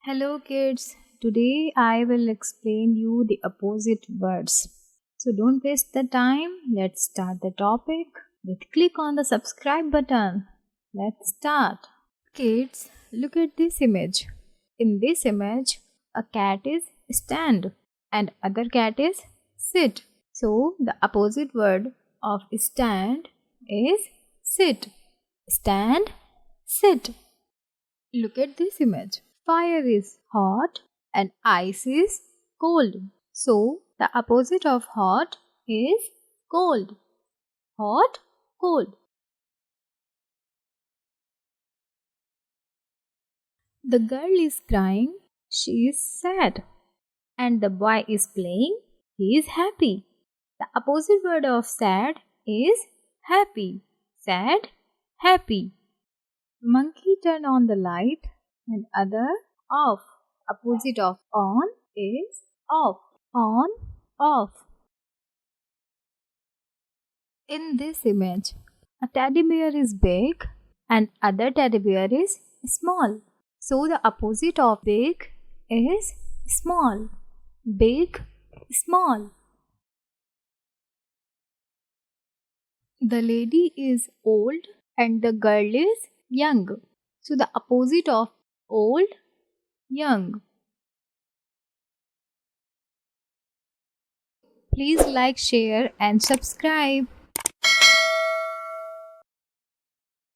Hello kids, today I will explain you the opposite words. So don't waste the time, let's start the topic. Click on the subscribe button. Let's start. Kids, look at this image. In this image, a cat is stand and other cat is sit. So the opposite word of stand is sit. Stand, sit. Look at this image. Fire is hot and ice is cold. So, the opposite of hot is cold. Hot, cold. The girl is crying, she is sad. And the boy is playing, he is happy. The opposite word of sad is happy. Sad, happy. Monkey turn on the light and other off. Opposite of on is off. On, off. In this image, a teddy bear is big and other teddy bear is small. So the opposite of big is small. Big, small. The lady is old and the girl is young. So the opposite of old, young. Please like, share and subscribe.